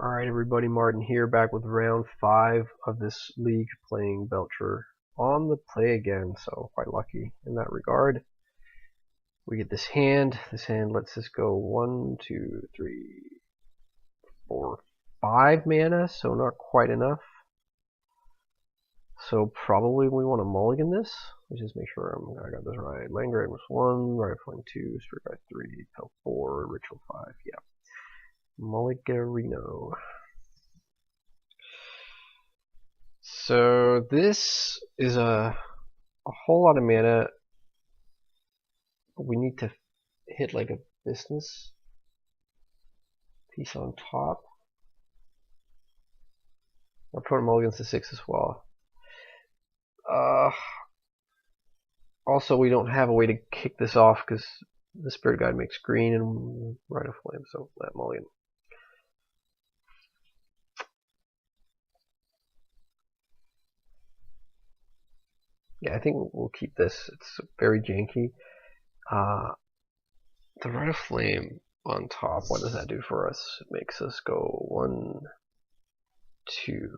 Alright everybody, Martin here, back with round 5 of this league, playing Belcher on the play again, so quite lucky in that regard. We get this hand lets us go 1, 2, 3, 4, 5 mana, so not quite enough. So probably we want to mulligan this. Let's just make sure I got this right. Land grab was 1, right flank 2, strike by 3, pelt 4, ritual 5, yeah. Mulligarino. So this is a whole lot of mana. We need to hit like a business piece on top. Our opponent mulligans to 6 as well. Also, we don't have a way to kick this off because the Spirit Guide makes green and Rite of Flame, so that mulligan. Yeah, I think we'll keep this. It's very janky. The Rite of Flame on top, what does that do for us? It makes us go 1, 2,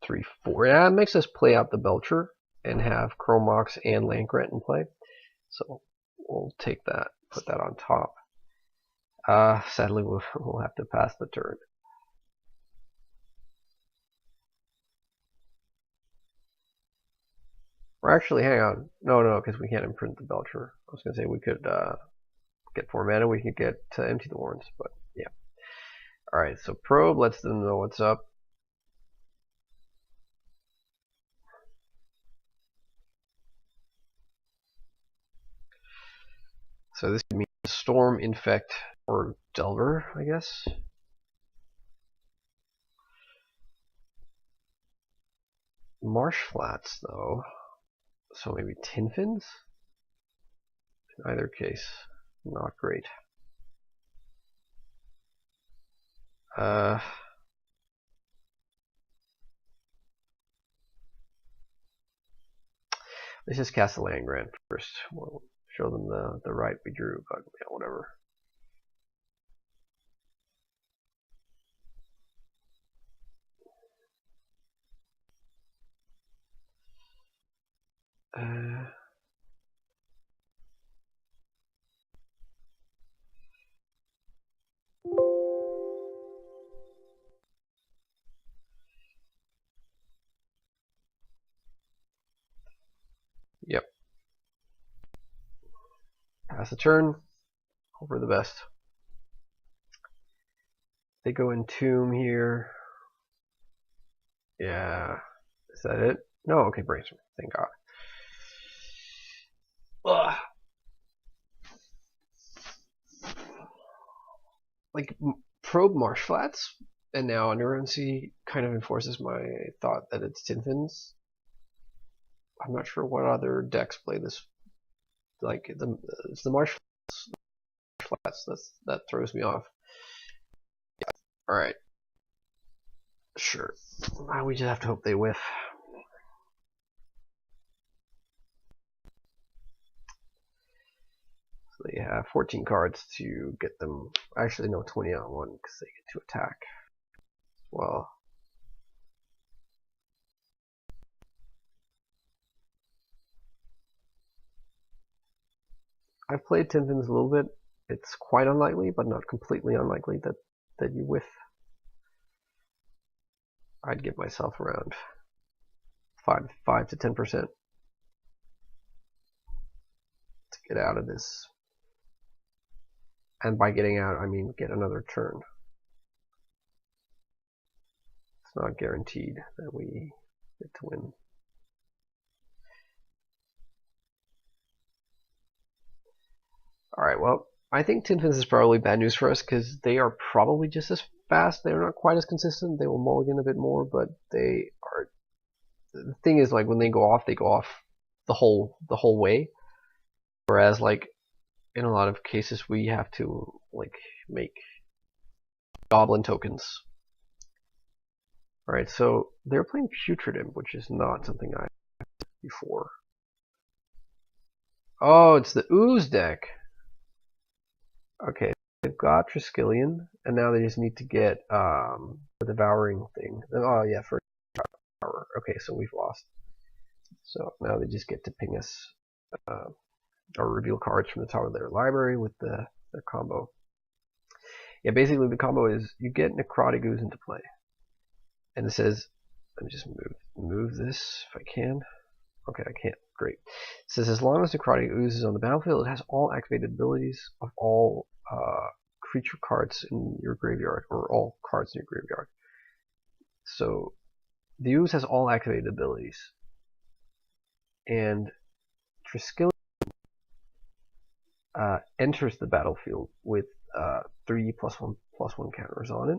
3, 4. Yeah, it makes us play out the Belcher and have Chromox and Landgrant in play. So we'll take that, put that on top. Sadly, we'll have to pass the turn. Or actually, hang on. No, because we can't imprint the Belcher. I was going to say we could get 4 mana, we could get to empty the warrens, but yeah. Alright, so Probe lets them know what's up. So this could mean Storm, Infect, or Delver, I guess. Marsh Flats, though. So maybe Tinfins? In either case, not great. Let's just cast the Land Grant first. We'll show them the right we drew, but yeah, whatever. Yep. Pass the turn. Hope for the best. They go Entomb here. Yeah. Is that it? No, okay, Brainstorm. Thank God. Ugh. Like, Probe Marsh Flats, and now Neuroncy kind of enforces my thought that it's Tinfins. I'm not sure what other decks play this. Like, it's the Marsh Flats that throws me off. Yeah. Alright. Sure. We just have to hope they whiff. So they have 14 cards to get them. Actually, no, 20 on one because they get to attack. Well, I've played Tinfins a little bit. It's quite unlikely, but not completely unlikely that you whiff. I'd give myself around 5 to 10% to get out of this. And by getting out, I mean get another turn. It's not guaranteed that we get to win. Alright, well, I think Tinfins is probably bad news for us because they are probably just as fast. They're not quite as consistent. They will mulligan a bit more, but they are. The thing is, like, when they go off the whole way. Whereas, like, in a lot of cases, we have to, like, make goblin tokens. Alright, so they're playing Putrid Imp, which is not something I've played before. Oh, it's the Ooze deck. Okay, they've got Triskelion, and now they just need to get the devouring thing. Oh yeah, for devour. Okay, so we've lost. So now they just get to ping us or reveal cards from the top of their library with their combo. Yeah, basically the combo is you get Necrotic Ooze into play, and it says, let me just move this if I can. Okay, I can't. Great. It says as long as Necrotic Ooze is on the battlefield, it has all activated abilities of all creature cards in your graveyard, or all cards in your graveyard. So the Ooze has all activated abilities, and Triskelion enters the battlefield with 3+1/+1 counters on it,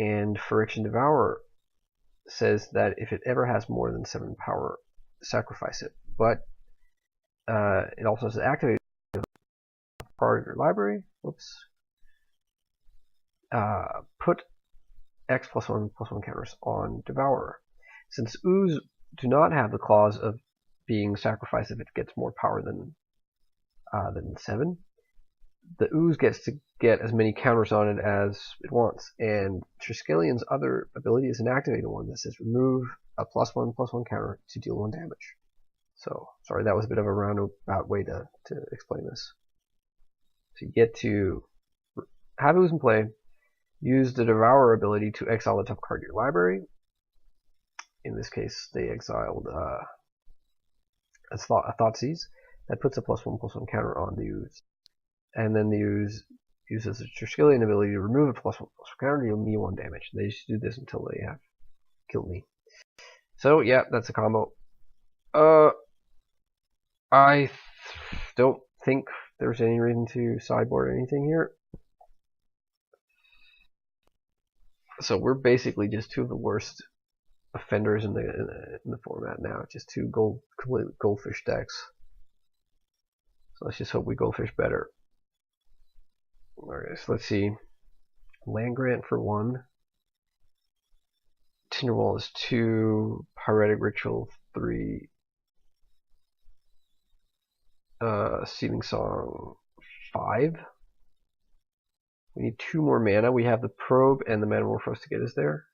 and Phyrexian Devourer says that if it ever has more than 7 power, sacrifice it. But it also says activate part of your library. Whoops. Put X+1/+1 counters on Devourer. Since Ooze do not have the clause of being sacrificed if it gets more power than 7, the Ooze gets to get as many counters on it as it wants. And Triskelion's other ability is an activated one that says remove a +1/+1 counter to deal 1 damage. So, sorry, that was a bit of a roundabout way to explain this. So you get to have Ooze in play, use the Devourer ability to exile the top card of your library. In this case, they exiled a Thoughtseize. That puts a +1/+1 counter on the Ooze. And then the Ooze uses the Triskelion ability to remove a +1/+1 counter to deal me 1 damage. They just do this until they have killed me. So, yeah, that's a combo. I don't think there's any reason to sideboard anything here. So we're basically just two of the worst offenders in the format now. Just two complete goldfish decks. So let's just hope we goldfish better. Alright, so let's see. Land Grant for 1. Tinderwall is 2. Pyretic Ritual 3. Seething Song 5. We need 2 more mana. We have the Probe and the Metamorphose to get us there.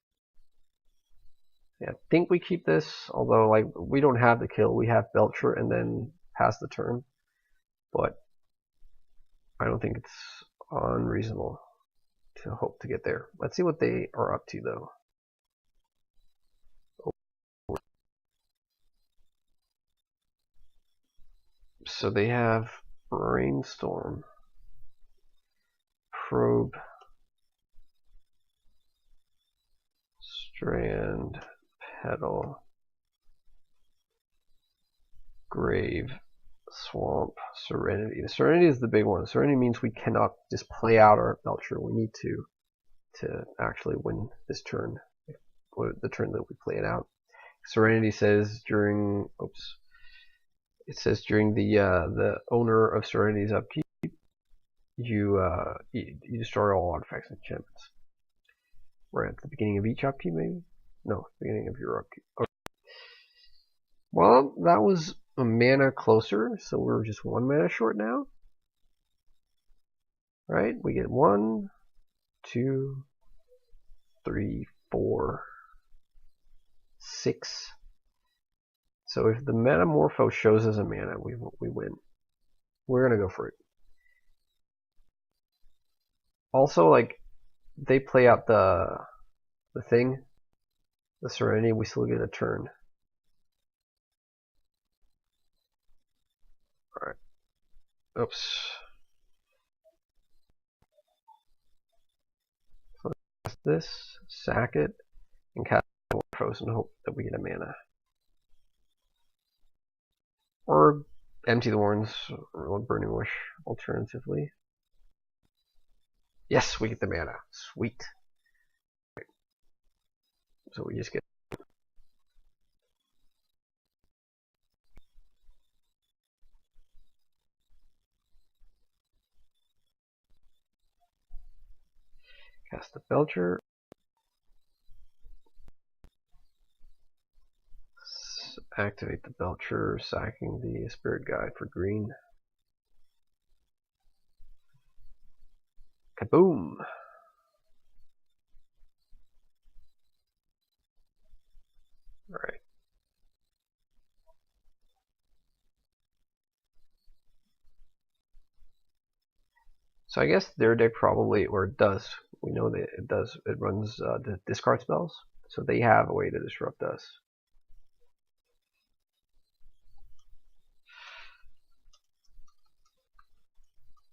Yeah, I think we keep this, although like we don't have the kill. We have Belcher and then pass the turn. But I don't think it's unreasonable to hope to get there. Let's see what they are up to though. So they have Brainstorm, Probe, Strand, Petal, Grave, Swamp, Serenity. The Serenity is the big one. Serenity means we cannot just play out our Belcher. We need to actually win this turn, or the turn that we play it out. Serenity says during the owner of Serenity's upkeep, you destroy all artifacts and enchantments. We're at the beginning of each upkeep, maybe? No, beginning of your upkeep. Okay. Well, that was a mana closer, so we're just 1 mana short now. Right? We get 1, 2, 3, 4, 6. So if the Metamorphose shows us a mana, we win. We're gonna go for it. Also, like, they play out the thing, the Serenity, we still get a turn. Alright. Oops. So let's cast this, sack it, and cast Metamorphose and hope that we get a mana. Or empty the Warrens, or Burning Wish, alternatively. Yes, we get the mana. Sweet. Right. So we just get cast the Belcher. Activate the Belcher, sacking the Spirit Guide for green. Kaboom! Alright. So I guess their deck probably, or it does, we know that it does, it runs the discard spells, so they have a way to disrupt us.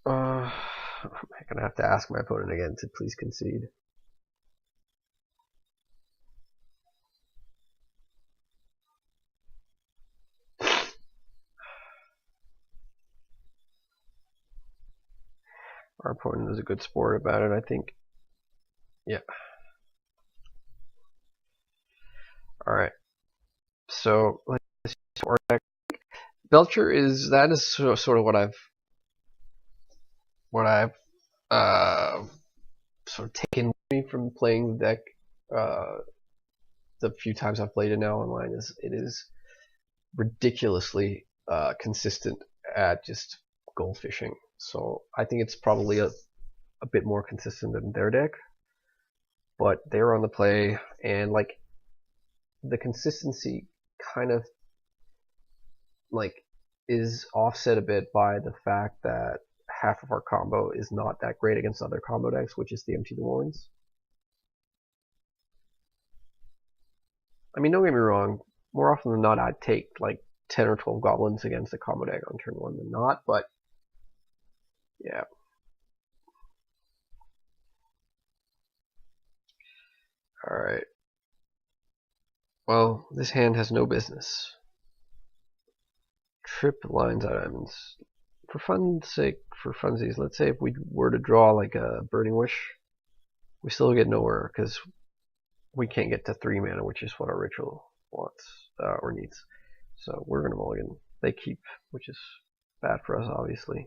I'm gonna have to ask my opponent again to please concede. Our opponent is a good sport about it, I think. Yeah. Alright. So, let's see our deck. Belcher is, that is sort of what I've sort of taken me from playing the deck the few times I've played it now online. Is it is ridiculously consistent at just gold fishing. So I think it's probably a bit more consistent than their deck, but they're on the play, and like the consistency kind of like is offset a bit by the fact that half of our combo is not that great against other combo decks, which is the Empty the Warrens. I mean, don't get me wrong, more often than not I'd take like 10 or 12 goblins against a combo deck on turn 1 than not, but yeah. Alright. Well, this hand has no business. Trip lines items. For fun's sake, for funsies, let's say if we were to draw like a Burning Wish, we still get nowhere because we can't get to 3 mana, which is what our ritual wants or needs. So we're going to mulligan. They keep, which is bad for us, obviously.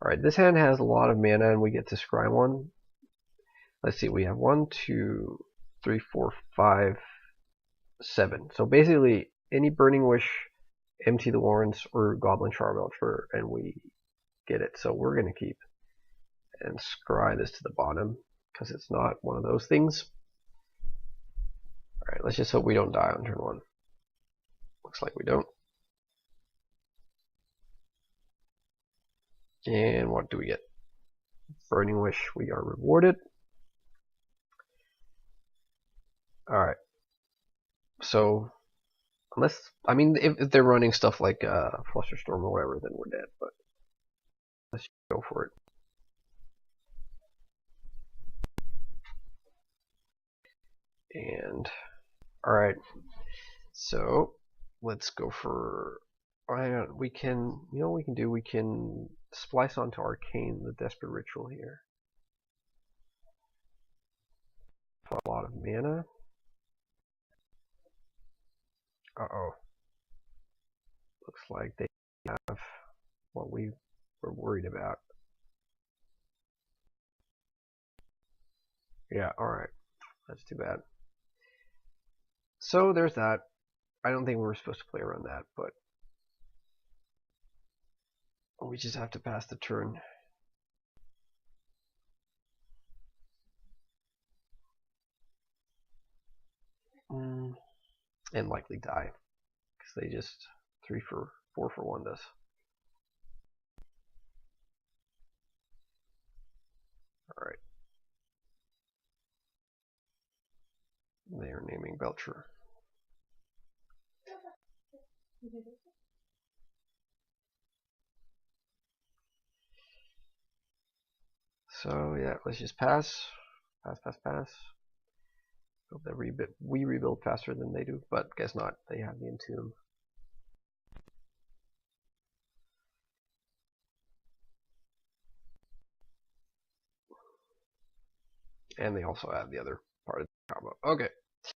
Alright, this hand has a lot of mana and we get to scry one. Let's see, we have 1, 2, 3, 4, 5, 7. So basically, any Burning Wish, Empty the Warrens, or Goblin Charbelcher, and we get it. So we're going to keep and scry this to the bottom because it's not one of those things. Alright, let's just hope we don't die on turn 1. Looks like we don't. And what do we get? Burning Wish, we are rewarded. Alright. So, unless, I mean, if they're running stuff like Flusterstorm or whatever, then we're dead, but let's go for it. And, alright. So, let's go for, we can, you know what we can do? We can splice onto Arcane, the Desperate Ritual here. A lot of mana. Uh-oh. Looks like they have what we were worried about. Yeah, alright. That's too bad. So there's that. I don't think we were supposed to play around that, but we just have to pass the turn. And likely die. Because they just 4 for 1 us. Alright. They are naming Belcher. So yeah, let's just pass. Pass. Hope that we rebuild faster than they do, but guess not. They have the Entomb. And they also have the other part of the combo. Okay.